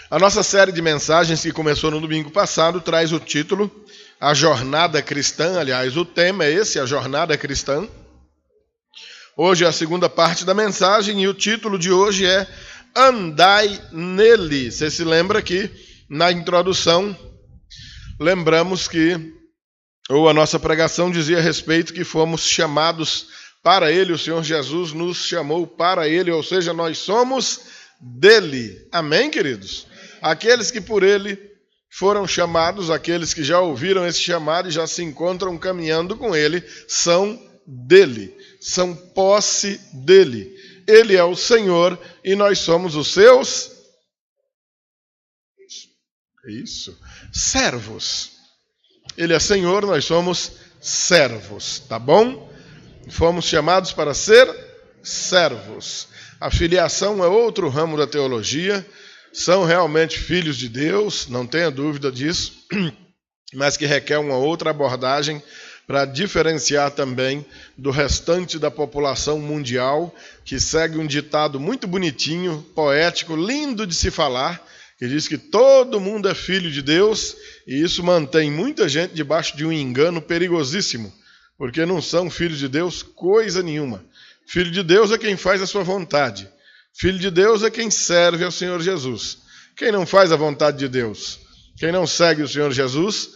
A nossa série de mensagens que começou no domingo passado traz o título A Jornada Cristã. Aliás, o tema é esse, a Jornada Cristã. Hoje é a segunda parte da mensagem e o título de hoje é Andai nele. Você se lembra que na introdução lembramos a nossa pregação dizia a respeito que fomos chamados para ele, o Senhor Jesus nos chamou para ele, ou seja, nós somos dele. Amém, queridos? Aqueles que por ele foram chamados, aqueles que já ouviram esse chamado e já se encontram caminhando com ele, são dele, são posse dele. Ele é o Senhor e nós somos os seus servos. Ele é Senhor, nós somos servos, tá bom? Fomos chamados para ser servos. A filiação é outro ramo da teologia. São realmente filhos de Deus, não tenha dúvida disso, mas que requer uma outra abordagem para diferenciar também do restante da população mundial, que segue um ditado muito bonitinho, poético, lindo de se falar, que diz que todo mundo é filho de Deus, e isso mantém muita gente debaixo de um engano perigosíssimo, porque não são filhos de Deus coisa nenhuma. Filho de Deus é quem faz a sua vontade. Filho de Deus é quem serve ao Senhor Jesus. Quem não faz a vontade de Deus, quem não segue o Senhor Jesus,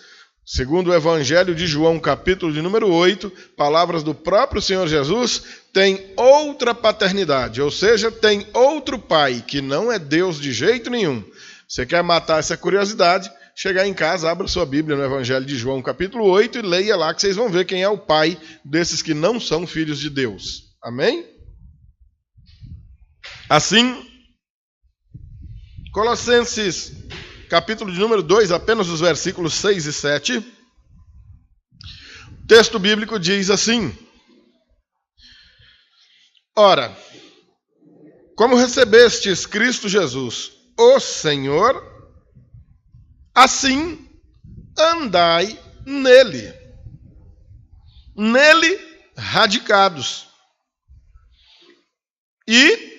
segundo o Evangelho de João, capítulo de número 8, palavras do próprio Senhor Jesus, tem outra paternidade, ou seja, tem outro pai, que não é Deus de jeito nenhum. Você quer matar essa curiosidade? Chegar em casa, abra sua Bíblia no Evangelho de João, capítulo 8, e leia lá que vocês vão ver quem é o pai desses que não são filhos de Deus. Amém? Assim, Colossenses, capítulo de número 2, apenas os versículos 6 e 7, o texto bíblico diz assim: Ora, como recebestes Cristo Jesus, o Senhor, assim andai nele, radicados e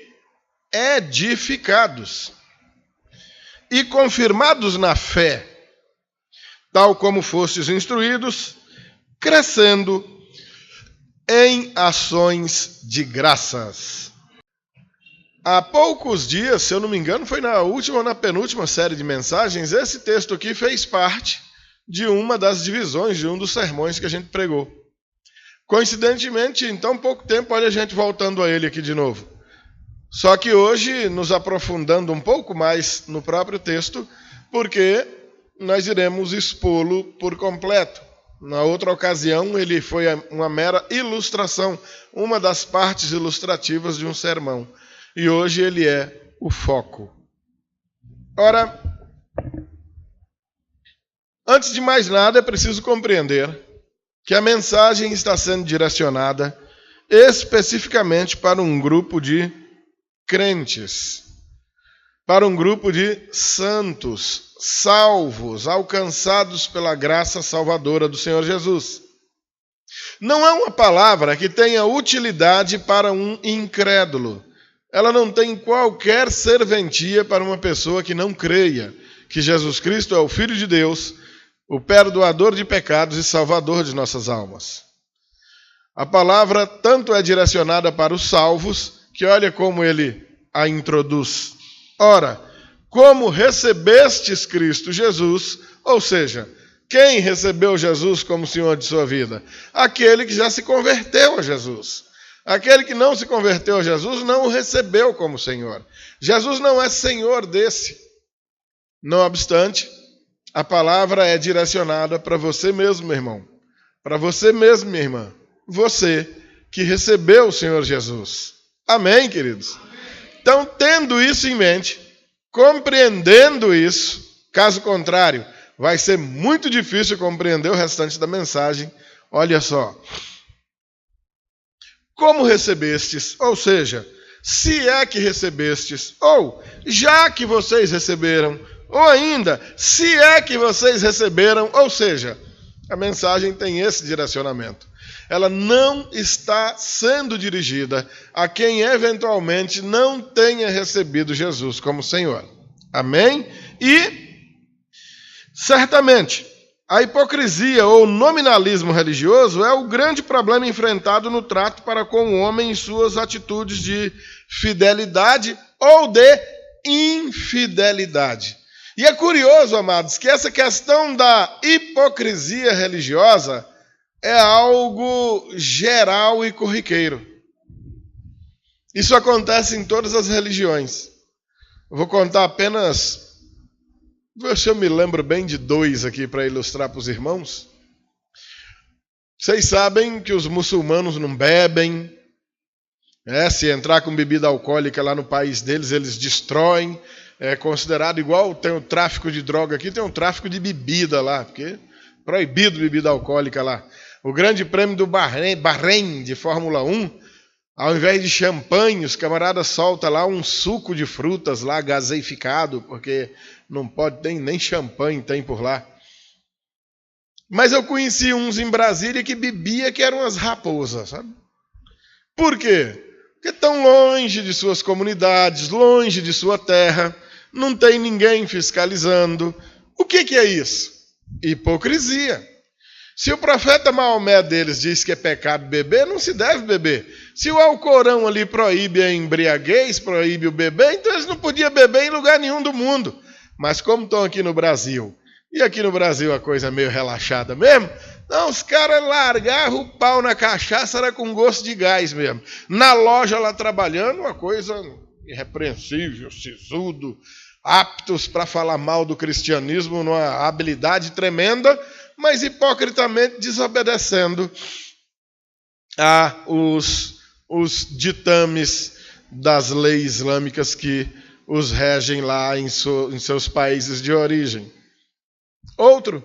edificados e confirmados na fé, tal como fostes instruídos, crescendo em ações de graças. Há poucos dias, se eu não me engano, foi na última ou na penúltima série de mensagens, esse texto aqui fez parte de uma das divisões de um dos sermões que a gente pregou. Coincidentemente, em tão pouco tempo, olha a gente voltando a ele aqui de novo. Só que hoje, nos aprofundando um pouco mais no próprio texto, porque nós iremos expô-lo por completo. Na outra ocasião, ele foi uma mera ilustração, uma das partes ilustrativas de um sermão. E hoje ele é o foco. Ora, antes de mais nada, é preciso compreender que a mensagem está sendo direcionada especificamente para um grupo de crentes, para um grupo de santos, salvos, alcançados pela graça salvadora do Senhor Jesus. Não é uma palavra que tenha utilidade para um incrédulo. Ela não tem qualquer serventia para uma pessoa que não creia que Jesus Cristo é o Filho de Deus, o perdoador de pecados e salvador de nossas almas. A palavra tanto é direcionada para os salvos, que olha como ele a introduz. Ora, como recebestes Cristo Jesus, ou seja, quem recebeu Jesus como Senhor de sua vida? Aquele que já se converteu a Jesus. Aquele que não se converteu a Jesus não o recebeu como Senhor. Jesus não é Senhor desse. Não obstante, a palavra é direcionada para você mesmo, meu irmão. Para você mesmo, minha irmã. Você que recebeu o Senhor Jesus. Amém, queridos? Então, tendo isso em mente, compreendendo isso, caso contrário, vai ser muito difícil compreender o restante da mensagem. Olha só. Como recebestes, ou seja, se é que recebestes, ou já que vocês receberam, ou ainda, se é que vocês receberam, ou seja, a mensagem tem esse direcionamento. Ela não está sendo dirigida a quem eventualmente não tenha recebido Jesus como Senhor. Amém? E, certamente, a hipocrisia ou nominalismo religioso é o grande problema enfrentado no trato para com o homem em suas atitudes de fidelidade ou de infidelidade. E é curioso, amados, que essa questão da hipocrisia religiosa é algo geral e corriqueiro. Isso acontece em todas as religiões. Eu vou contar apenas, ver se eu me lembro bem de 2 aqui para ilustrar para os irmãos. Vocês sabem que os muçulmanos não bebem. Se entrar com bebida alcoólica lá no país deles, eles destroem. É considerado igual tem o tráfico de droga aqui, tem um tráfico de bebida lá, porque é proibido bebida alcoólica lá. O grande prêmio do Bahrein de Fórmula 1, ao invés de champanhe, os camaradas soltam lá um suco de frutas lá, gaseificado, porque não pode ter nem champanhe tem por lá. Mas eu conheci uns em Brasília que bebia que eram as raposas, sabe? Por quê? Porque estão longe de suas comunidades, longe de sua terra, não tem ninguém fiscalizando. O que é isso? Hipocrisia. Se o profeta Maomé deles diz que é pecado beber, não se deve beber. Se o Alcorão ali proíbe a embriaguez, proíbe o beber, então eles não podiam beber em lugar nenhum do mundo. Mas como estão aqui no Brasil, e aqui no Brasil a coisa é meio relaxada mesmo, não, os caras largavam o pau na cachaça, era com gosto de gás mesmo. Na loja lá trabalhando, uma coisa irrepreensível, sisudo, aptos para falar mal do cristianismo, numa habilidade tremenda, mas hipocritamente desobedecendo os ditames das leis islâmicas que os regem lá em seus países de origem. Outro,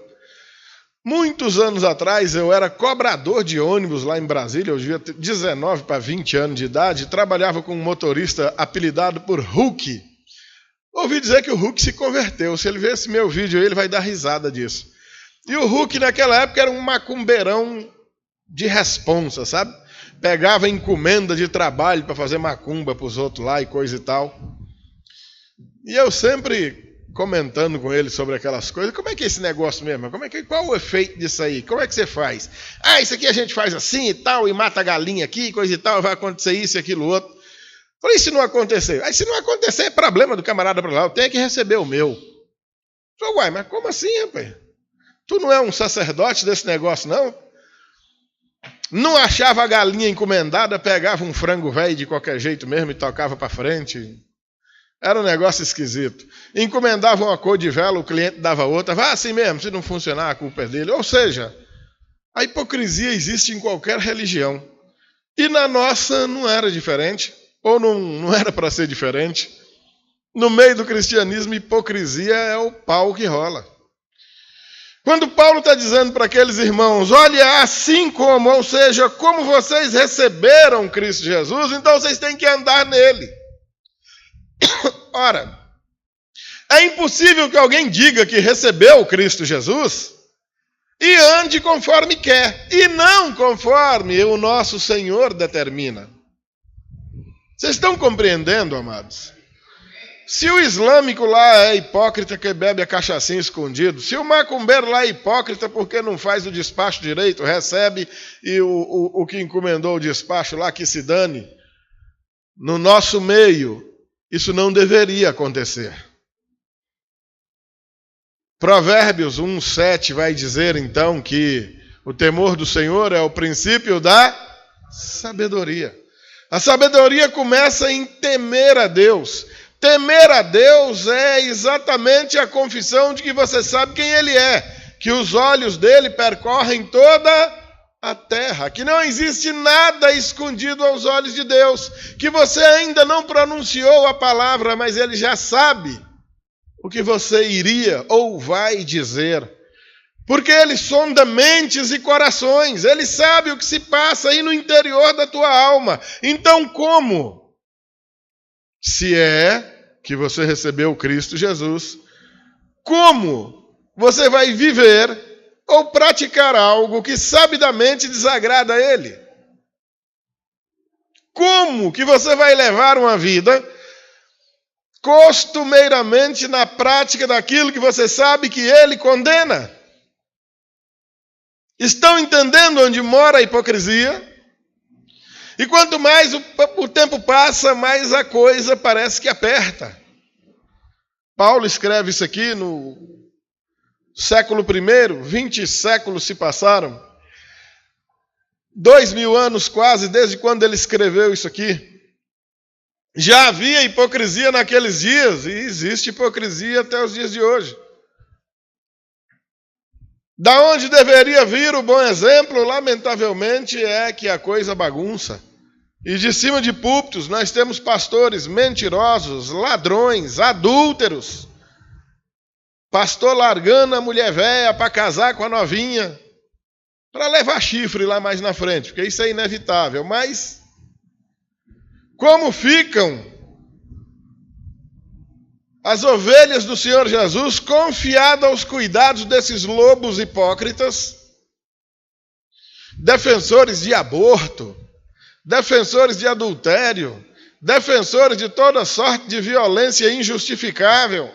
muitos anos atrás eu era cobrador de ônibus lá em Brasília, eu devia ter 19 para 20 anos de idade, trabalhava com um motorista apelidado por Hulk. Ouvi dizer que o Hulk se converteu, se ele ver esse meu vídeo aí, ele vai dar risada disso. E o Hulk naquela época era um macumbeirão de responsa, sabe? Pegava encomenda de trabalho para fazer macumba para os outros lá e coisa e tal. E eu sempre comentando com ele sobre aquelas coisas, como é que é esse negócio mesmo? Qual o efeito disso aí? Como é que você faz? Isso aqui a gente faz assim e tal, e mata a galinha aqui, coisa e tal, vai acontecer isso e aquilo outro. Falei, e se não acontecer? Se não acontecer é problema do camarada para lá, eu tenho que receber o meu. Falei, mas como assim, rapaz? Tu não é um sacerdote desse negócio, não? Não achava a galinha encomendada, pegava um frango velho de qualquer jeito mesmo e tocava para frente. Era um negócio esquisito. Encomendava uma cor de vela, o cliente dava outra. Vá assim mesmo, se não funcionar, a culpa é dele. Ou seja, a hipocrisia existe em qualquer religião. E na nossa não era diferente, ou não era para ser diferente. No meio do cristianismo, hipocrisia é o pau que rola. Quando Paulo está dizendo para aqueles irmãos, olha, assim como, ou seja, como vocês receberam Cristo Jesus, então vocês têm que andar nele. Ora, é impossível que alguém diga que recebeu Cristo Jesus e ande conforme quer, e não conforme o nosso Senhor determina. Vocês estão compreendendo, amados? Se o islâmico lá é hipócrita que bebe a cachaçinha escondido, se o macumbeiro lá é hipócrita porque não faz o despacho direito, recebe e o que encomendou o despacho lá que se dane, no nosso meio, isso não deveria acontecer. Provérbios 1:7 vai dizer então que o temor do Senhor é o princípio da sabedoria. A sabedoria começa em temer a Deus. Temer a Deus é exatamente a confissão de que você sabe quem Ele é, que os olhos dele percorrem toda a terra, que não existe nada escondido aos olhos de Deus, que você ainda não pronunciou a palavra, mas Ele já sabe o que você iria ou vai dizer, porque Ele sonda mentes e corações, Ele sabe o que se passa aí no interior da tua alma. Então como? Se é que você recebeu Cristo Jesus, como você vai viver ou praticar algo que sabidamente desagrada a Ele? Como que você vai levar uma vida costumeiramente na prática daquilo que você sabe que ele condena. Estão entendendo onde mora a hipocrisia? E quanto mais o tempo passa, mais a coisa parece que aperta. Paulo escreve isso aqui no século I, 20 séculos se passaram. 2000 anos quase, desde quando ele escreveu isso aqui. Já havia hipocrisia naqueles dias, e existe hipocrisia até os dias de hoje. Da onde deveria vir o bom exemplo, lamentavelmente, é que a coisa bagunça. E de cima de púlpitos nós temos pastores mentirosos, ladrões, adúlteros. Pastor largando a mulher velha para casar com a novinha, para levar chifre lá mais na frente, porque isso é inevitável. Mas como ficam as ovelhas do Senhor Jesus confiadas aos cuidados desses lobos hipócritas, defensores de aborto, defensores de adultério, defensores de toda sorte de violência injustificável,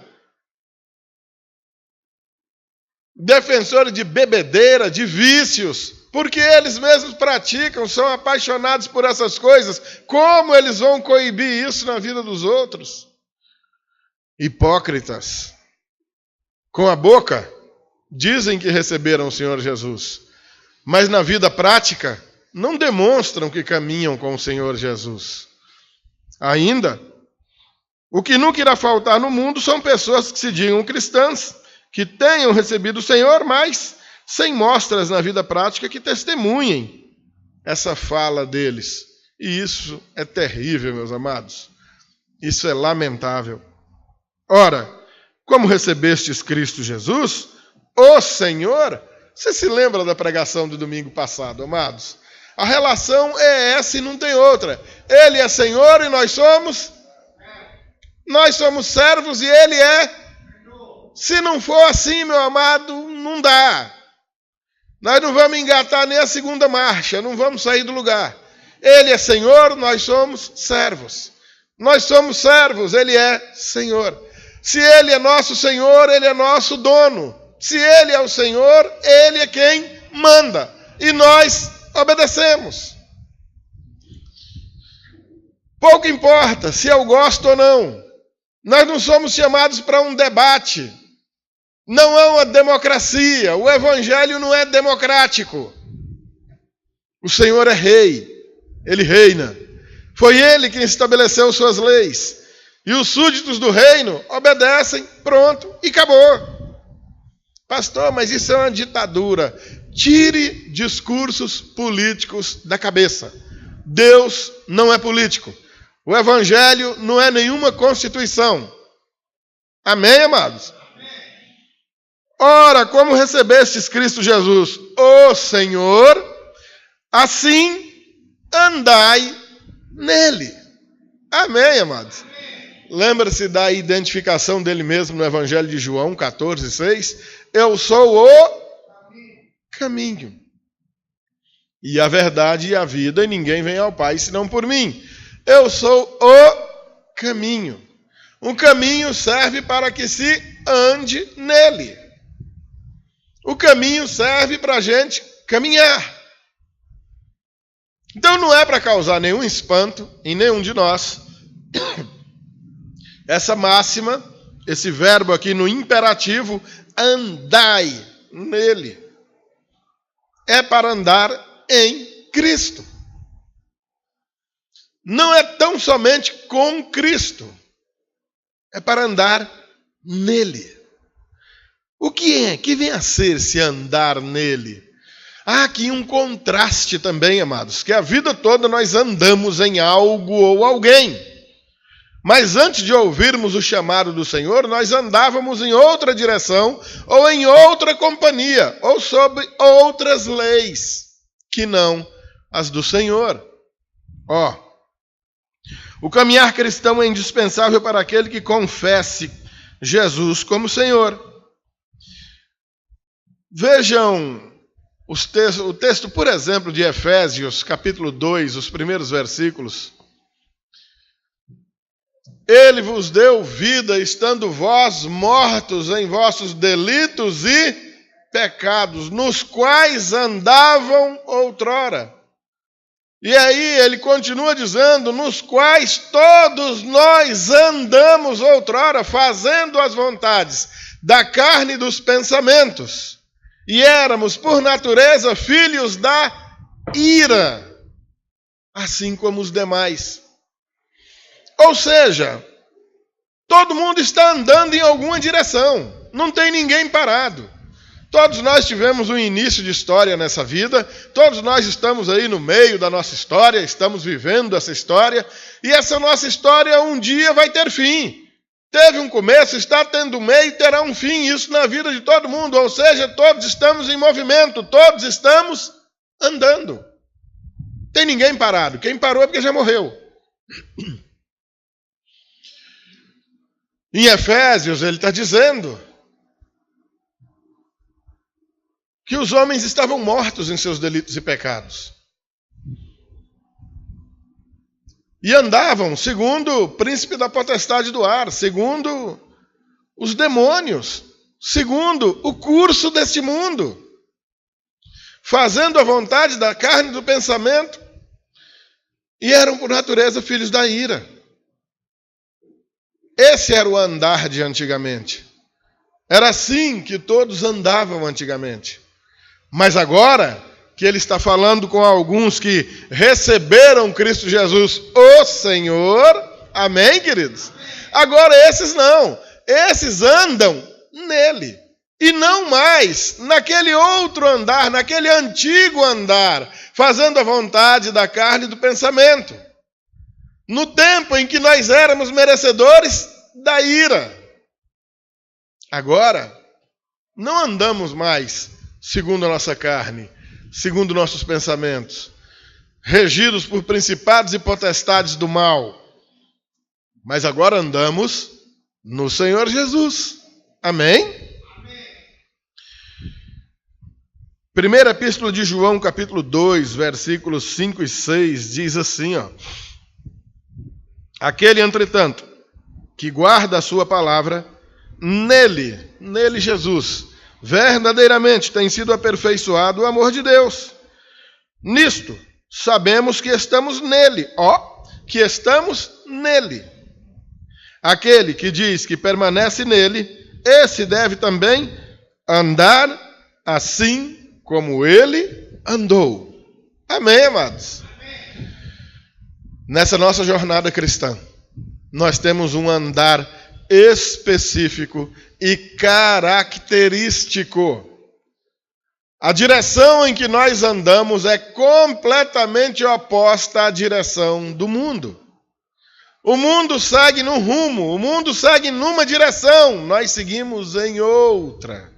defensores de bebedeira, de vícios, porque eles mesmos praticam, são apaixonados por essas coisas. Como eles vão coibir isso na vida dos outros? Hipócritas. Com a boca, dizem que receberam o Senhor Jesus, mas na vida prática, não demonstram que caminham com o Senhor Jesus. Ainda, o que nunca irá faltar no mundo são pessoas que se digam cristãs, que tenham recebido o Senhor, mas sem mostras na vida prática que testemunhem essa fala deles. E isso é terrível, meus amados. Isso é lamentável. Ora, como recebestes Cristo Jesus, o Senhor, você se lembra da pregação do domingo passado, amados? A relação é essa e não tem outra. Ele é Senhor e nós somos servos e Ele é. Se não for assim, meu amado, não dá. Nós não vamos engatar nem a segunda marcha, não vamos sair do lugar. Ele é Senhor, nós somos servos. Nós somos servos, Ele é Senhor. Se Ele é nosso Senhor, Ele é nosso dono. Se Ele é o Senhor, Ele é quem manda. E nós obedecemos. Pouco importa se eu gosto ou não. Nós não somos chamados para um debate. Não é uma democracia. O Evangelho não é democrático. O Senhor é rei. Ele reina. Foi Ele quem estabeleceu suas leis. E os súditos do reino obedecem, pronto, e acabou. Pastor, mas isso é uma ditadura. Tire discursos políticos da cabeça. Deus não é político. O Evangelho não é nenhuma constituição. Amém, amados? Ora, como recebestes Cristo Jesus, o Senhor, assim andai nele. Amém, amados? Lembra-se da identificação dele mesmo no Evangelho de João 14:6? Eu sou o caminho, e a verdade e a vida, e ninguém vem ao Pai senão por mim. Eu sou o caminho. O caminho serve para que se ande nele. O caminho serve para a gente caminhar. Então não é para causar nenhum espanto em nenhum de nós. Essa máxima, esse verbo aqui no imperativo, andai nele. É para andar em Cristo. Não é tão somente com Cristo. É para andar nele. O que é? Que vem a ser se andar nele? Há aqui um contraste também, amados, que a vida toda nós andamos em algo ou alguém. Mas antes de ouvirmos o chamado do Senhor, nós andávamos em outra direção, ou em outra companhia, ou sob outras leis, que não as do Senhor. O caminhar cristão é indispensável para aquele que confesse Jesus como Senhor. Vejam o texto, por exemplo, de Efésios, capítulo 2, os primeiros versículos. Ele vos deu vida, estando vós mortos em vossos delitos e pecados, nos quais andavam outrora. E aí ele continua dizendo, nos quais todos nós andamos outrora, fazendo as vontades da carne e dos pensamentos. E éramos, por natureza, filhos da ira, assim como os demais. Ou seja, todo mundo está andando em alguma direção, não tem ninguém parado. Todos nós tivemos um início de história nessa vida, todos nós estamos aí no meio da nossa história, estamos vivendo essa história, e essa nossa história um dia vai ter fim. Teve um começo, está tendo meio e terá um fim, isso na vida de todo mundo, ou seja, todos estamos em movimento, todos estamos andando. Tem ninguém parado, quem parou é porque já morreu. Em Efésios ele está dizendo que os homens estavam mortos em seus delitos e pecados. E andavam segundo o príncipe da potestade do ar, segundo os demônios, segundo o curso deste mundo, fazendo a vontade da carne e do pensamento, e eram por natureza filhos da ira. Esse era o andar de antigamente. Era assim que todos andavam antigamente. Mas agora que ele está falando com alguns que receberam Cristo Jesus, o Senhor, amém, queridos? Agora esses não, esses andam nele. E não mais naquele outro andar, naquele antigo andar, fazendo a vontade da carne e do pensamento. No tempo em que nós éramos merecedores da ira. Agora, não andamos mais segundo a nossa carne, segundo nossos pensamentos, regidos por principados e potestades do mal. Mas agora andamos no Senhor Jesus. Amém? Primeira Epístola de João, capítulo 2, versículos 5 e 6, diz assim, ó. Aquele, entretanto, que guarda a sua palavra, nele Jesus, verdadeiramente tem sido aperfeiçoado o amor de Deus. Nisto, sabemos que estamos nele, que estamos nele. Aquele que diz que permanece nele, esse deve também andar assim como ele andou. Amém, amados? Nessa nossa jornada cristã, nós temos um andar específico e característico. A direção em que nós andamos é completamente oposta à direção do mundo. O mundo segue num rumo, o mundo segue numa direção, nós seguimos em outra.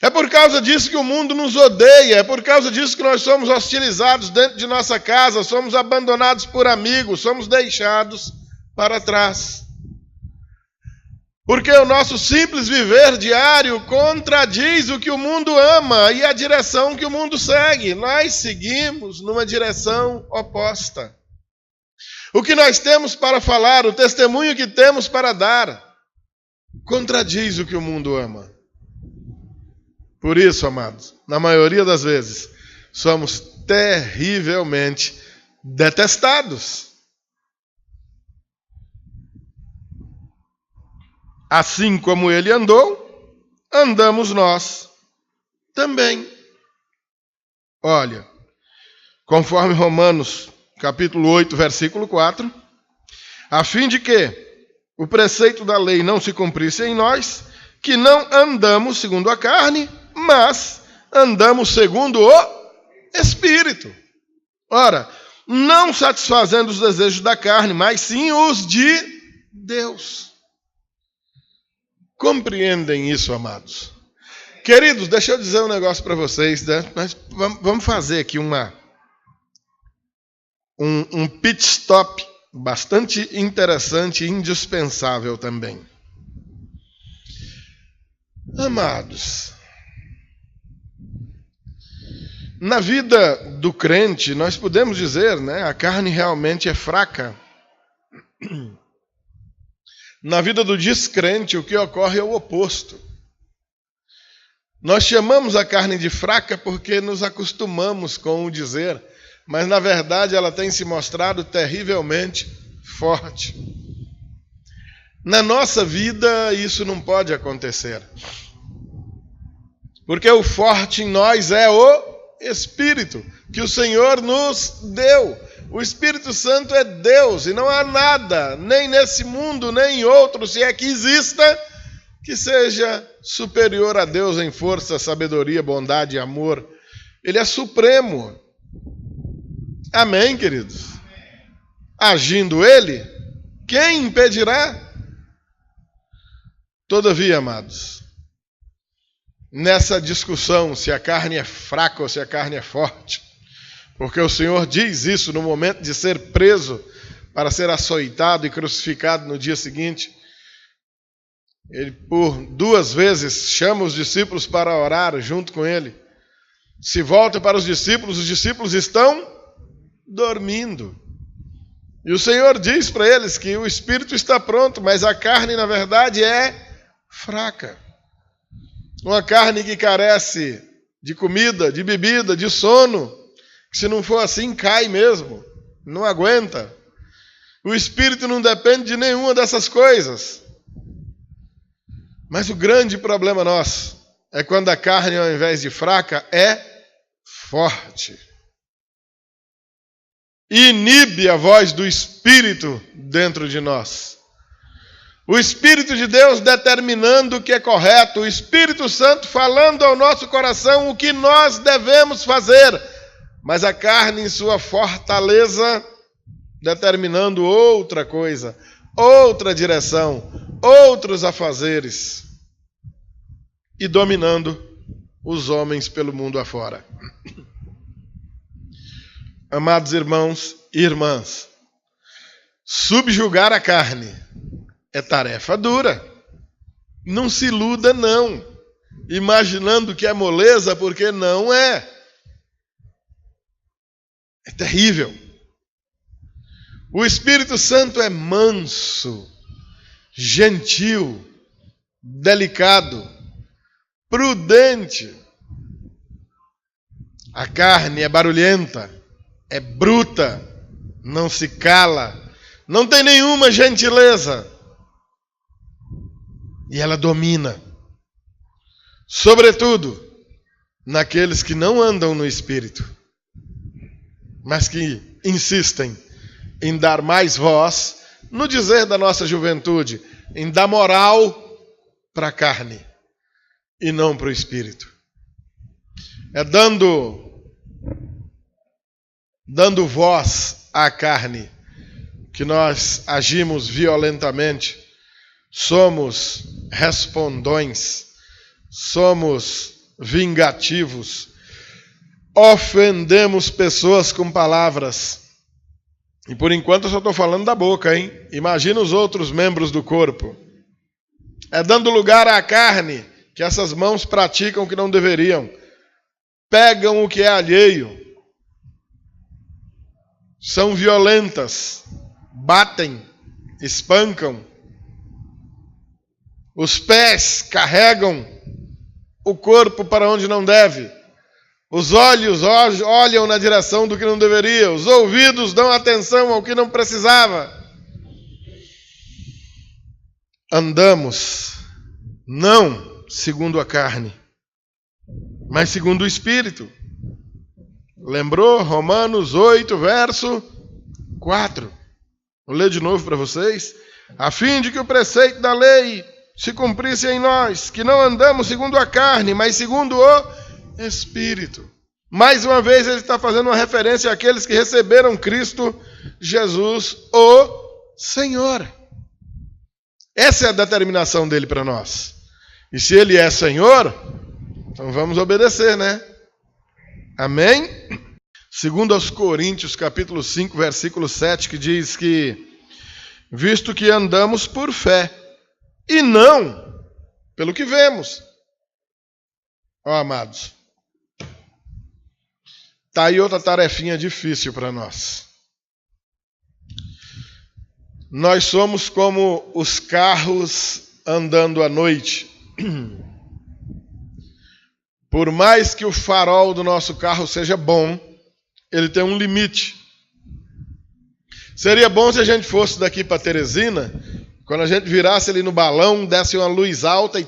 É por causa disso que o mundo nos odeia, é por causa disso que nós somos hostilizados dentro de nossa casa, somos abandonados por amigos, somos deixados para trás. Porque o nosso simples viver diário contradiz o que o mundo ama e a direção que o mundo segue. Nós seguimos numa direção oposta. O que nós temos para falar, o testemunho que temos para dar, contradiz o que o mundo ama. Por isso, amados, na maioria das vezes, somos terrivelmente detestados. Assim como ele andou, andamos nós também. Olha, conforme Romanos, capítulo 8, versículo 4, a fim de que o preceito da lei não se cumprisse em nós, que não andamos segundo a carne, mas andamos segundo o Espírito. Ora, não satisfazendo os desejos da carne, mas sim os de Deus. Compreendem isso, amados? Queridos, deixa eu dizer um negócio para vocês, né? Nós vamos fazer aqui um pit stop bastante interessante e indispensável também. Amados, na vida do crente, nós podemos dizer, né, a carne realmente é fraca. Na vida do descrente, o que ocorre é o oposto. Nós chamamos a carne de fraca porque nos acostumamos com o dizer, mas na verdade ela tem se mostrado terrivelmente forte. Na nossa vida isso não pode acontecer, porque o forte em nós é o Espírito que o Senhor nos deu. O Espírito Santo é Deus e não há nada, nem nesse mundo, nem em outro, se é que exista, que seja superior a Deus em força, sabedoria, bondade e amor. Ele é supremo. Amém, queridos? Agindo Ele, quem impedirá? Todavia, amados, nessa discussão se a carne é fraca ou se a carne é forte, porque o Senhor diz isso no momento de ser preso para ser açoitado e crucificado no dia seguinte. Ele por 2 vezes chama os discípulos para orar junto com ele. Se volta para os discípulos estão dormindo. E o Senhor diz para eles que o espírito está pronto, mas a carne, na verdade, é fraca. Uma carne que carece de comida, de bebida, de sono. Se não for assim, cai mesmo. Não aguenta. O espírito não depende de nenhuma dessas coisas. Mas o grande problema nosso é quando a carne, ao invés de fraca, é forte. Inibe a voz do Espírito dentro de nós. O Espírito de Deus determinando o que é correto. O Espírito Santo falando ao nosso coração o que nós devemos fazer. Mas a carne em sua fortaleza determinando outra coisa, outra direção, outros afazeres. E dominando os homens pelo mundo afora. Amados irmãos e irmãs, subjugar a carne é tarefa dura. Não se iluda, não, imaginando que é moleza, porque não é. É terrível. O Espírito Santo é manso, gentil, delicado, prudente. A carne é barulhenta, é bruta, não se cala, não tem nenhuma gentileza. E ela domina, sobretudo, naqueles que não andam no Espírito, mas que insistem em dar mais voz, no dizer da nossa juventude, em dar moral para a carne e não para o Espírito. É dando voz à carne que nós agimos violentamente, somos respondões, somos vingativos, ofendemos pessoas com palavras. E por enquanto eu só estou falando da boca, hein? Imagina os outros membros do corpo. É dando lugar à carne que essas mãos praticam o que não deveriam. Pegam o que é alheio. São violentas. Batem, espancam. Os pés carregam o corpo para onde não deve. Os olhos olham na direção do que não deveria. Os ouvidos dão atenção ao que não precisava. Andamos, não segundo a carne, mas segundo o Espírito. Lembrou? Romanos 8, verso 4. Vou ler de novo para vocês. A fim de que o preceito da lei se cumprisse em nós, que não andamos segundo a carne, mas segundo o Espírito. Mais uma vez ele está fazendo uma referência àqueles que receberam Cristo Jesus, o Senhor. Essa é a determinação dele para nós. E se ele é Senhor, então vamos obedecer, né? Amém? Segundo aos Coríntios, capítulo 5, versículo 7, que diz que, visto que andamos por fé, e não pelo que vemos. Ó, amados, está aí outra tarefinha difícil para nós. Nós somos como os carros andando à noite. Por mais que o farol do nosso carro seja bom, ele tem um limite. Seria bom se a gente fosse daqui para Teresina, quando a gente virasse ali no balão, desse uma luz alta e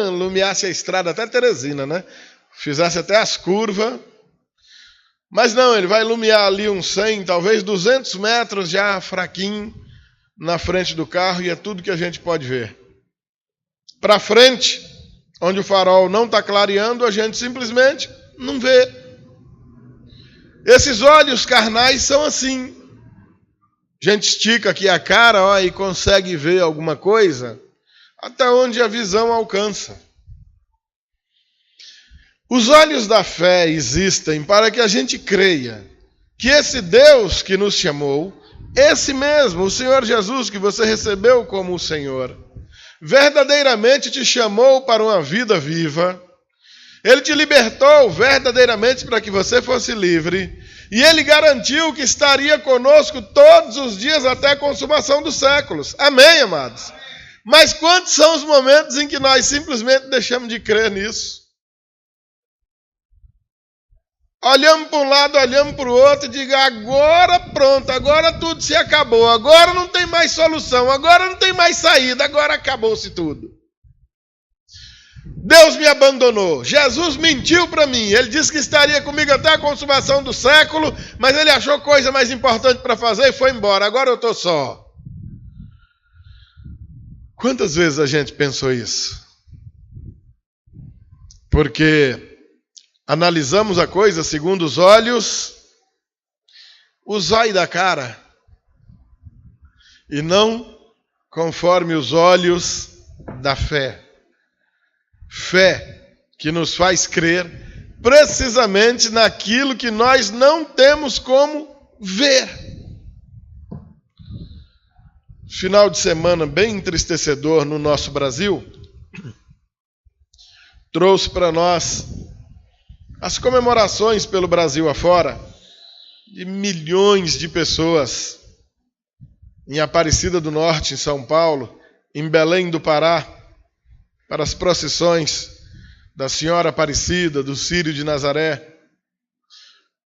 iluminasse a estrada até Teresina, né? Fizesse até as curvas. Mas não, ele vai iluminar ali uns 100, talvez 200 metros já fraquinho na frente do carro, e é tudo que a gente pode ver. Para frente, onde o farol não está clareando, a gente simplesmente não vê. Esses olhos carnais são assim. A gente estica aqui a cara, ó, e consegue ver alguma coisa até onde a visão alcança. Os olhos da fé existem para que a gente creia que esse Deus que nos chamou, esse mesmo, o Senhor Jesus que você recebeu como o Senhor, verdadeiramente te chamou para uma vida viva. Ele te libertou verdadeiramente para que você fosse livre. E Ele garantiu que estaria conosco todos os dias até a consumação dos séculos. Amém, amados? Mas quantos são os momentos em que nós simplesmente deixamos de crer nisso? Olhamos para um lado, olhamos para o outro e digo, agora pronto, agora tudo se acabou, agora não tem mais solução, agora não tem mais saída, agora acabou-se tudo. Deus me abandonou, Jesus mentiu para mim, Ele disse que estaria comigo até a consumação do século, mas Ele achou coisa mais importante para fazer e foi embora, agora eu estou só. Quantas vezes a gente pensou isso? Porque analisamos a coisa segundo os olhos da cara, e não conforme os olhos da fé. Fé que nos faz crer precisamente naquilo que nós não temos como ver. Final de semana bem entristecedor no nosso Brasil trouxe para nós as comemorações pelo Brasil afora de milhões de pessoas em Aparecida do Norte, em São Paulo, em Belém do Pará, para as procissões da Senhora Aparecida, do Círio de Nazaré.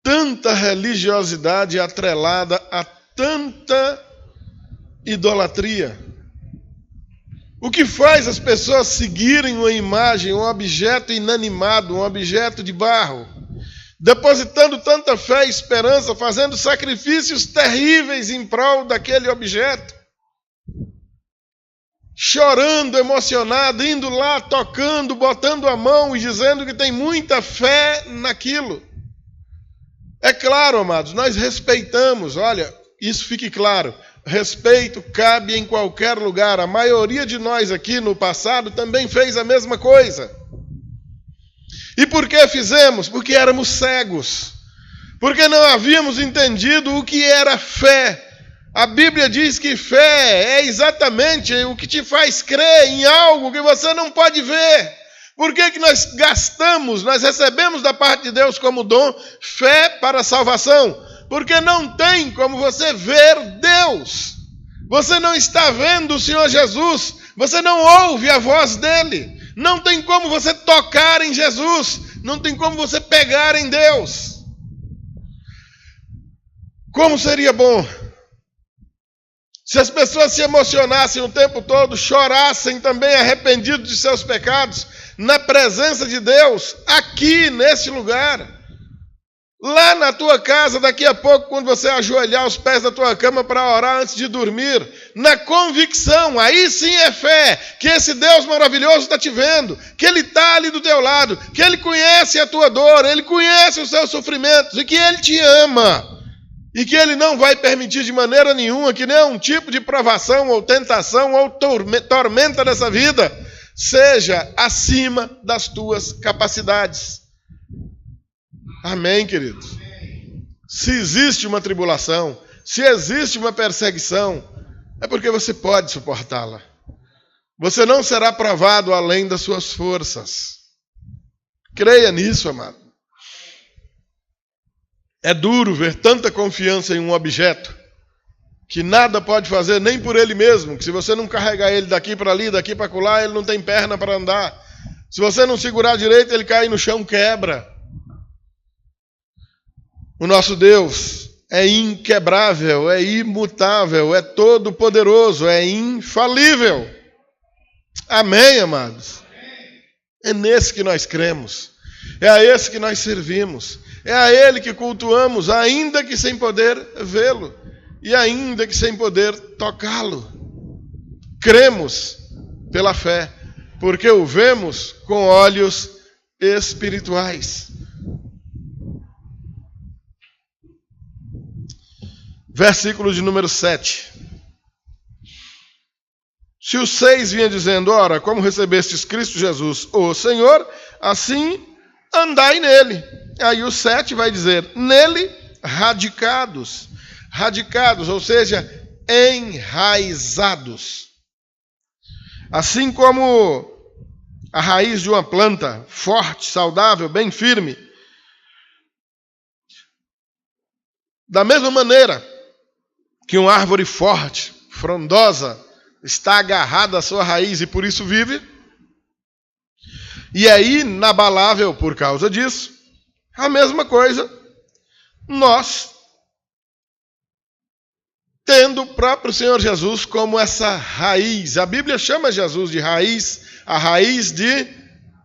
Tanta religiosidade atrelada a tanta idolatria. O que faz as pessoas seguirem uma imagem, um objeto inanimado, um objeto de barro, depositando tanta fé e esperança, fazendo sacrifícios terríveis em prol daquele objeto, chorando, emocionado, indo lá, tocando, botando a mão e dizendo que tem muita fé naquilo. É claro, amados, nós respeitamos, olha, isso fique claro, respeito cabe em qualquer lugar. A maioria de nós aqui no passado também fez a mesma coisa. E por que fizemos? Porque éramos cegos. Porque não havíamos entendido o que era fé. A Bíblia diz que fé é exatamente o que te faz crer em algo que você não pode ver. Por que nós gastamos, nós recebemos da parte de Deus como dom fé para a salvação? Porque não tem como você ver Deus. Você não está vendo o Senhor Jesus. Você não ouve a voz dele. Não tem como você tocar em Jesus. Não tem como você pegar em Deus. Como seria bom se as pessoas se emocionassem o tempo todo, chorassem também arrependidos de seus pecados, na presença de Deus, aqui nesse lugar. Lá na tua casa, daqui a pouco, quando você ajoelhar aos pés da tua cama para orar antes de dormir, na convicção, aí sim é fé, que esse Deus maravilhoso está te vendo, que Ele está ali do teu lado, que Ele conhece a tua dor, Ele conhece os seus sofrimentos e que Ele te ama. E que Ele não vai permitir de maneira nenhuma que nenhum tipo de provação ou tentação ou tormenta dessa vida seja acima das tuas capacidades. Amém, queridos? Se existe uma tribulação, se existe uma perseguição, é porque você pode suportá-la. Você não será provado além das suas forças. Creia nisso, amado. É duro ver tanta confiança em um objeto que nada pode fazer nem por ele mesmo, que se você não carregar ele daqui para ali, daqui para acolá, ele não tem perna para andar. Se você não segurar direito, ele cai no chão, quebra. O nosso Deus é inquebrável, é imutável, é todo-poderoso, é infalível. Amém, amados? É nesse que nós cremos, é a esse que nós servimos, é a Ele que cultuamos, ainda que sem poder vê-lo e ainda que sem poder tocá-lo. Cremos pela fé, porque o vemos com olhos espirituais. Versículo de número 7. Se o 6 vinha dizendo, ora, como recebestes Cristo Jesus, o Senhor, assim andai nele. Aí o 7 vai dizer, nele radicados. Radicados, ou seja, enraizados. Assim como a raiz de uma planta forte, saudável, bem firme. Da mesma maneira que uma árvore forte, frondosa, está agarrada à sua raiz e por isso vive, e é inabalável por causa disso, a mesma coisa, nós, tendo o próprio Senhor Jesus como essa raiz. A Bíblia chama Jesus de raiz, a raiz de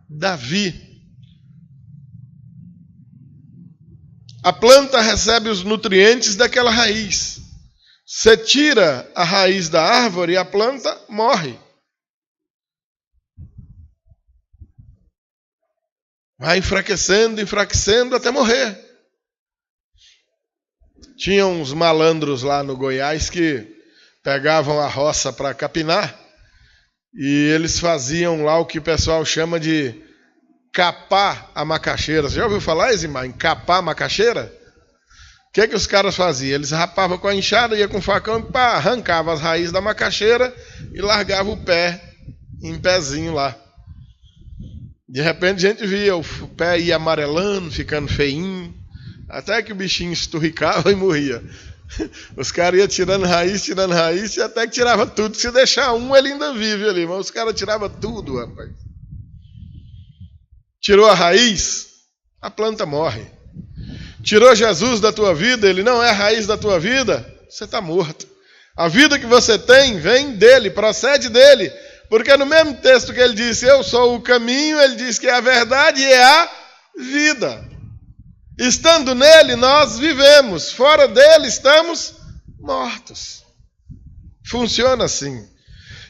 Davi. A planta recebe os nutrientes daquela raiz. Você tira a raiz da árvore e a planta morre. Vai enfraquecendo, enfraquecendo até morrer. Tinha uns malandros lá no Goiás que pegavam a roça para capinar e eles faziam lá o que o pessoal chama de capar a macaxeira. Você já ouviu falar, Isimar, em capar a macaxeira? O que os caras faziam? Eles rapavam com a enxada, ia com o facão e pá, arrancava as raízes da macaxeira e largava o pé em pezinho lá. De repente a gente via o pé ia amarelando, ficando feinho, até que o bichinho esturricava e morria. Os caras iam tirando raiz, e até que tirava tudo. Se deixar um, ele ainda vive ali, mas os caras tiravam tudo, rapaz. Tirou a raiz, a planta morre. Tirou Jesus da tua vida, ele não é a raiz da tua vida, você está morto. A vida que você tem vem dele, procede dele. Porque no mesmo texto que ele disse, eu sou o caminho, ele diz que é a verdade e é a vida. Estando nele, nós vivemos. Fora dele, estamos mortos. Funciona assim.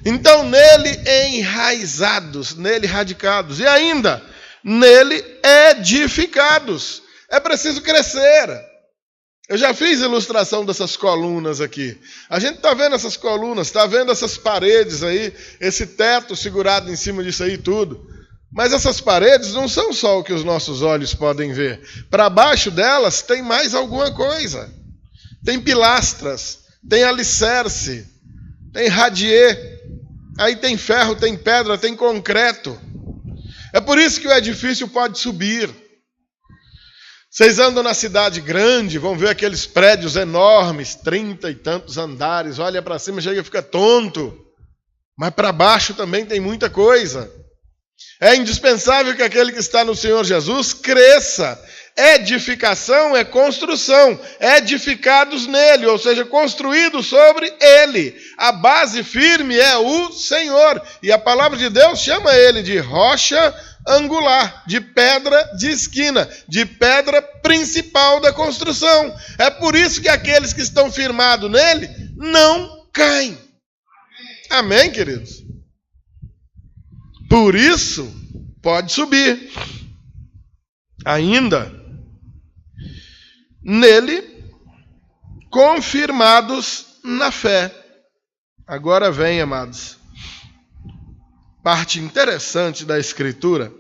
Então, nele enraizados, nele radicados. E ainda, nele edificados. É preciso crescer. Eu já fiz ilustração dessas colunas aqui. A gente está vendo essas colunas, está vendo essas paredes aí, esse teto segurado em cima disso aí tudo. Mas essas paredes não são só o que os nossos olhos podem ver. Para baixo delas tem mais alguma coisa. Tem pilastras, tem alicerce, tem radier, aí tem ferro, tem pedra, tem concreto. É por isso que o edifício pode subir. Vocês andam na cidade grande, vão ver aqueles prédios enormes, 30 e tantos andares, olha para cima, chega e fica tonto. Mas para baixo também tem muita coisa. É indispensável que aquele que está no Senhor Jesus cresça. Edificação é construção, edificados nele, ou seja, construídos sobre ele. A base firme é o Senhor. E a palavra de Deus chama ele de rocha angular, de pedra de esquina, de pedra principal da construção. É por isso que aqueles que estão firmados nele não caem. Amém, queridos? Por isso, pode subir. Ainda, nele, confirmados na fé. Agora vem, amados, parte interessante da Escritura.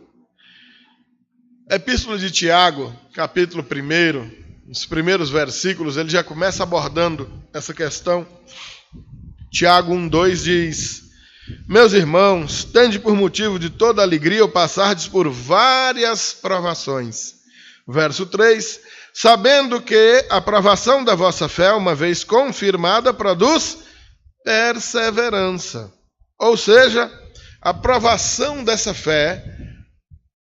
Epístola de Tiago, capítulo 1, nos primeiros versículos, ele já começa abordando essa questão. Tiago 1:2 diz: meus irmãos, tende por motivo de toda alegria ao passardes por várias provações. Verso 3, sabendo que a provação da vossa fé, uma vez confirmada, produz perseverança. Ou seja, a provação dessa fé,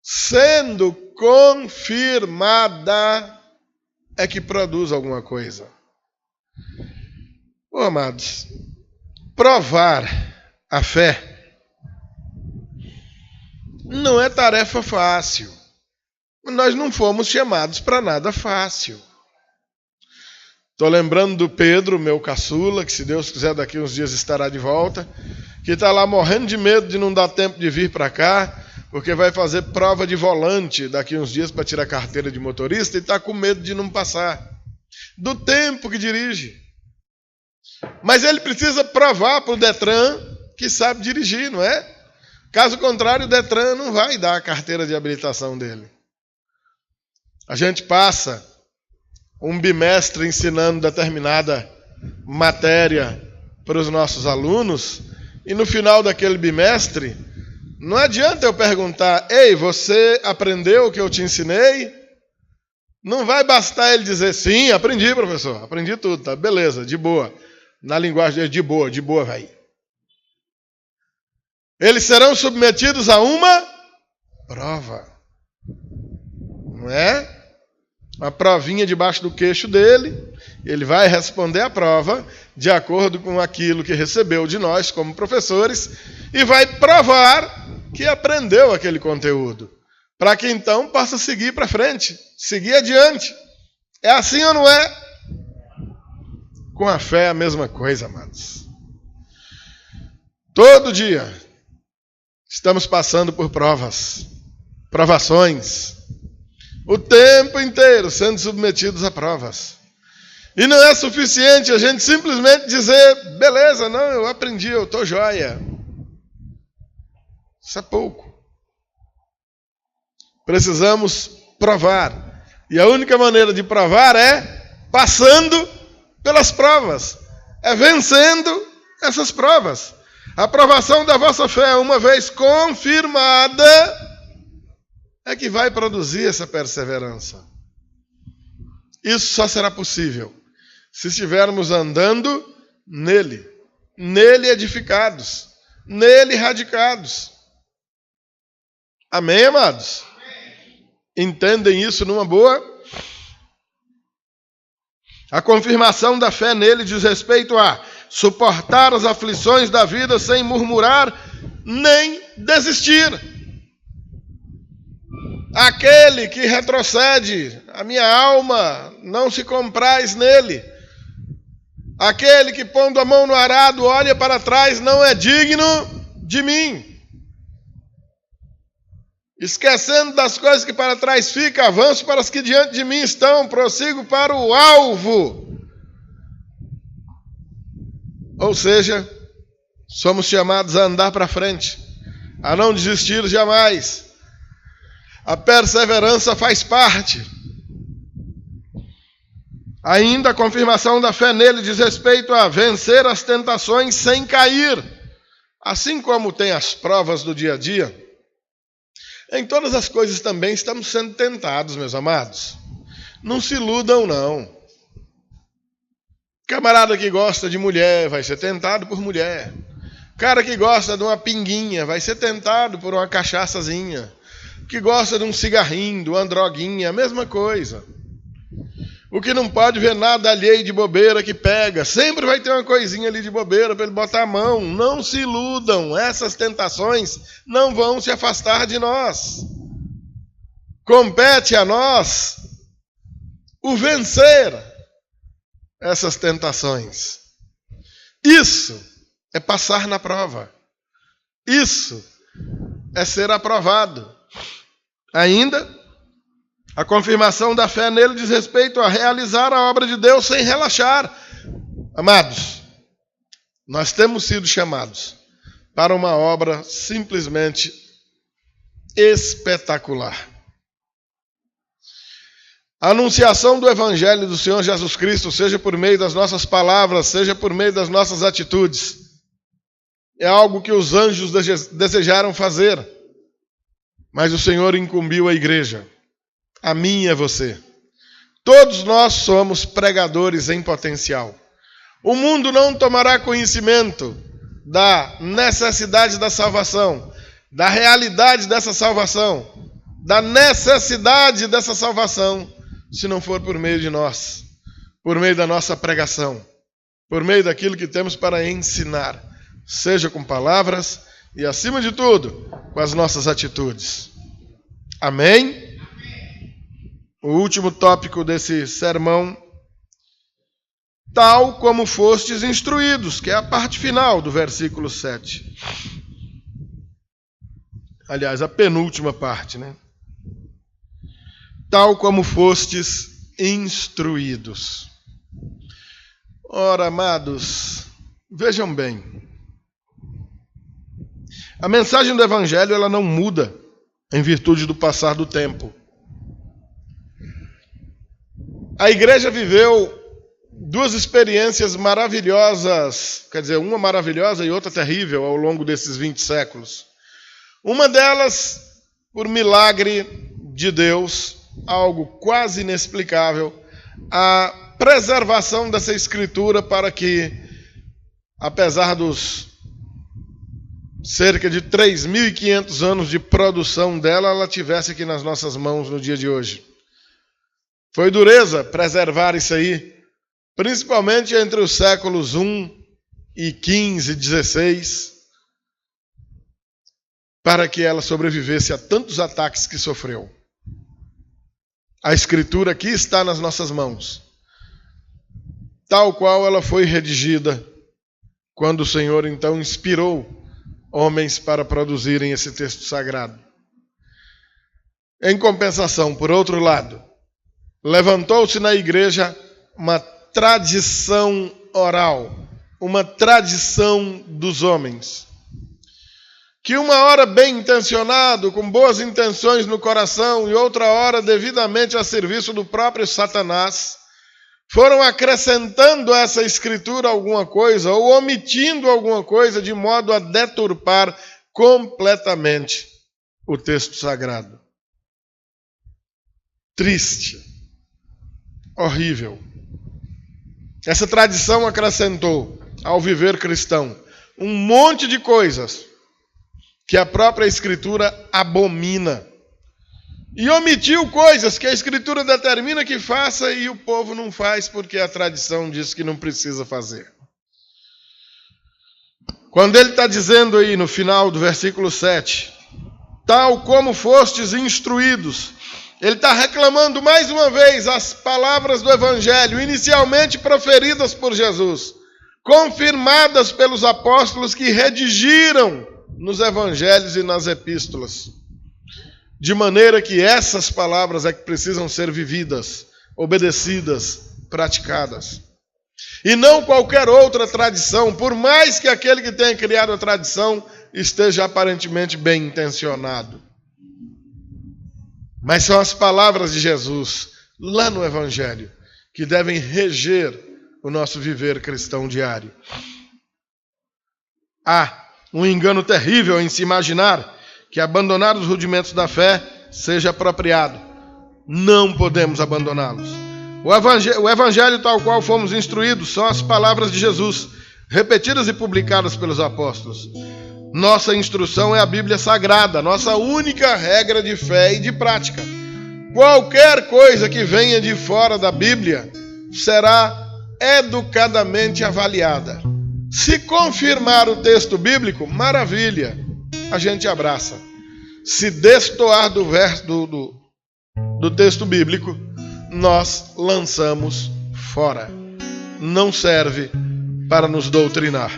sendo confirmada, é que produz alguma coisa. Amados, provar a fé não é tarefa fácil. Nós não fomos chamados para nada fácil. Estou lembrando do Pedro, meu caçula, que se Deus quiser daqui uns dias estará de volta, que está lá morrendo de medo de não dar tempo de vir para cá, porque vai fazer prova de volante daqui uns dias para tirar carteira de motorista e está com medo de não passar. Do tempo que dirige. Mas ele precisa provar para o Detran que sabe dirigir, não é? Caso contrário, o Detran não vai dar a carteira de habilitação dele. A gente passa um bimestre ensinando determinada matéria para os nossos alunos e no final daquele bimestre, não adianta eu perguntar: ei, você aprendeu o que eu te ensinei? Não vai bastar ele dizer: sim, aprendi, professor, aprendi tudo, tá? Beleza, de boa. Na linguagem de boa, vai. Eles serão submetidos a uma prova. Não é? Uma provinha debaixo do queixo dele. Ele vai responder a prova de acordo com aquilo que recebeu de nós como professores e vai provar que aprendeu aquele conteúdo. Para que então possa seguir para frente, seguir adiante. É assim ou não é? Com a fé é a mesma coisa, amados. Todo dia estamos passando por provas, provações, o tempo inteiro sendo submetidos a provas. E não é suficiente a gente simplesmente dizer: beleza, não, eu aprendi, eu estou joia. Isso é pouco. Precisamos provar. E a única maneira de provar é passando pelas provas, é vencendo essas provas. A aprovação da vossa fé, uma vez confirmada, é que vai produzir essa perseverança. Isso só será possível se estivermos andando nele edificados, nele radicados. Amém, amados? Entendem isso numa boa? A confirmação da fé nele diz respeito a suportar as aflições da vida sem murmurar nem desistir. Aquele que retrocede, a minha alma não se compraz nele. Aquele que pondo a mão no arado olha para trás não é digno de mim. Esquecendo das coisas que para trás ficam, avanço para as que diante de mim estão, prossigo para o alvo. Ou seja, somos chamados a andar para frente, a não desistir jamais. A perseverança faz parte. Ainda a confirmação da fé nele diz respeito a vencer as tentações sem cair. Assim como tem as provas do dia a dia, em todas as coisas também estamos sendo tentados, meus amados. Não se iludam, não. Camarada que gosta de mulher vai ser tentado por mulher. Cara que gosta de uma pinguinha vai ser tentado por uma cachaçazinha. Que gosta de um cigarrinho, de uma droguinha, a mesma coisa. O que não pode ver nada alheio de bobeira que pega. Sempre vai ter uma coisinha ali de bobeira para ele botar a mão. Não se iludam. Essas tentações não vão se afastar de nós. Compete a nós o vencer essas tentações. Isso é passar na prova. Isso é ser aprovado. Ainda, a confirmação da fé nele diz respeito a realizar a obra de Deus sem relaxar. Amados, nós temos sido chamados para uma obra simplesmente espetacular. A anunciação do Evangelho do Senhor Jesus Cristo, seja por meio das nossas palavras, seja por meio das nossas atitudes, é algo que os anjos desejaram fazer, mas o Senhor incumbiu a igreja, a mim e a você, Todos nós somos pregadores em potencial. O mundo não tomará conhecimento da necessidade da salvação, da realidade dessa salvação, da necessidade dessa salvação, se não for por meio de nós, por meio da nossa pregação, por meio daquilo que temos para ensinar, seja com palavras e, acima de tudo, com as nossas atitudes. Amém? O último tópico desse sermão: tal como fostes instruídos, que é a parte final do versículo 7. Aliás, a penúltima parte, né? Tal como fostes instruídos. Ora, amados, vejam bem. A mensagem do Evangelho, ela não muda em virtude do passar do tempo. A igreja viveu duas experiências maravilhosas, quer dizer, uma maravilhosa e outra terrível ao longo desses 20 séculos. Uma delas, por milagre de Deus, algo quase inexplicável, a preservação dessa escritura para que, apesar dos cerca de 3.500 anos de produção dela, ela tivesse aqui nas nossas mãos no dia de hoje. Foi dureza preservar isso aí, principalmente entre os séculos 1 e 15, 16, para que ela sobrevivesse a tantos ataques que sofreu. A Escritura aqui está nas nossas mãos, tal qual ela foi redigida quando o Senhor então inspirou homens para produzirem esse texto sagrado. Em compensação, por outro lado, levantou-se na igreja uma tradição oral, uma tradição dos homens, que uma hora bem intencionado, com boas intenções no coração, e outra hora devidamente a serviço do próprio Satanás, foram acrescentando a essa escritura alguma coisa, ou omitindo alguma coisa, de modo a deturpar completamente o texto sagrado. Triste. Horrível. Essa tradição acrescentou ao viver cristão um monte de coisas que a própria Escritura abomina. E omitiu coisas que a Escritura determina que faça e o povo não faz porque a tradição diz que não precisa fazer. Quando ele está dizendo aí no final do versículo 7, tal como fostes instruídos, ele está reclamando mais uma vez as palavras do Evangelho, inicialmente proferidas por Jesus, confirmadas pelos apóstolos que redigiram nos Evangelhos e nas epístolas. De maneira que essas palavras é que precisam ser vividas, obedecidas, praticadas. E não qualquer outra tradição, por mais que aquele que tenha criado a tradição esteja aparentemente bem intencionado. Mas são as palavras de Jesus, lá no Evangelho, que devem reger o nosso viver cristão diário. Há um engano terrível em se imaginar que abandonar os rudimentos da fé seja apropriado. Não podemos abandoná-los. O Evangelho tal qual fomos instruídos são as palavras de Jesus, repetidas e publicadas pelos apóstolos. Nossa instrução é a Bíblia Sagrada, nossa única regra de fé e de prática. Qualquer coisa que venha de fora da Bíblia será educadamente avaliada. Se confirmar o texto bíblico, maravilha, a gente abraça. Se destoar do texto bíblico, nós lançamos fora. Não serve para nos doutrinar.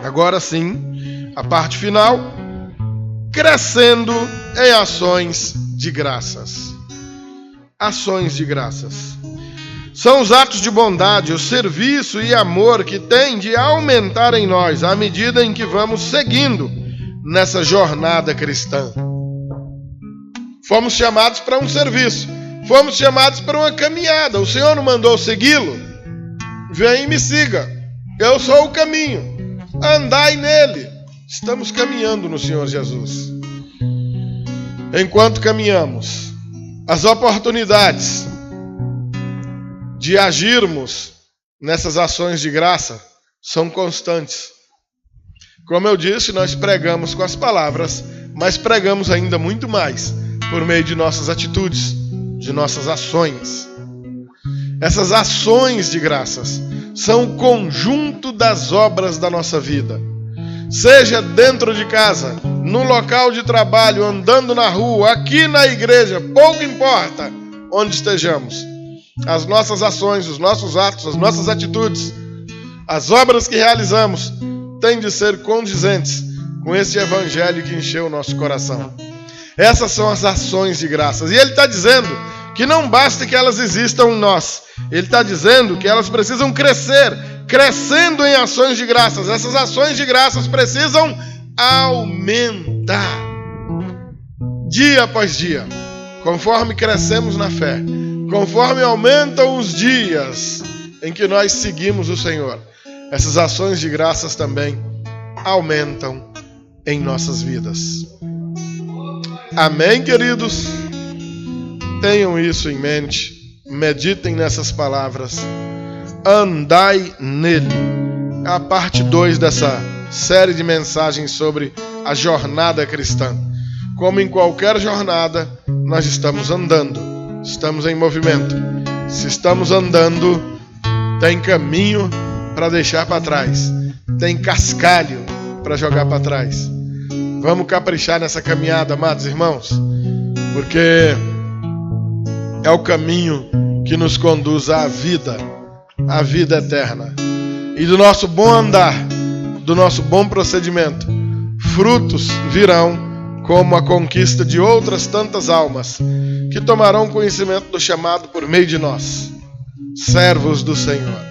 Agora sim, a parte final, crescendo em ações de graças. Ações de graças. São os atos de bondade, o serviço e amor que tem de aumentar em nós à medida em que vamos seguindo nessa jornada cristã. Fomos chamados para um serviço, fomos chamados para uma caminhada. O Senhor não mandou segui-lo? Vem e me siga. Eu sou o caminho. Andai nele. Estamos caminhando no Senhor Jesus. Enquanto caminhamos, as oportunidades de agirmos nessas ações de graça são constantes. Como eu disse, nós pregamos com as palavras, mas pregamos ainda muito mais por meio de nossas atitudes, de nossas ações. Essas ações de graças são o conjunto das obras da nossa vida. Seja dentro de casa, no local de trabalho, andando na rua, aqui na igreja, pouco importa onde estejamos. As nossas ações, os nossos atos, as nossas atitudes, as obras que realizamos têm de ser condizentes com esse evangelho que encheu o nosso coração. Essas são as ações de graças. E ele está dizendo que não basta que elas existam em nós. Ele está dizendo que elas precisam crescer, crescendo em ações de graças. Essas ações de graças precisam aumentar dia após dia, conforme crescemos na fé, conforme aumentam os dias em que nós seguimos o Senhor. Essas ações de graças também aumentam em nossas vidas. Amém, queridos? Tenham isso em mente, meditem nessas palavras, andai nele. É a parte 2 dessa série de mensagens sobre a jornada cristã. Como em qualquer jornada, nós estamos andando, estamos em movimento. Se estamos andando, tem caminho para deixar para trás, tem cascalho para jogar para trás. Vamos caprichar nessa caminhada, amados irmãos, porque é o caminho que nos conduz à vida eterna. E do nosso bom andar, do nosso bom procedimento, frutos virão como a conquista de outras tantas almas que tomarão conhecimento do chamado por meio de nós, servos do Senhor.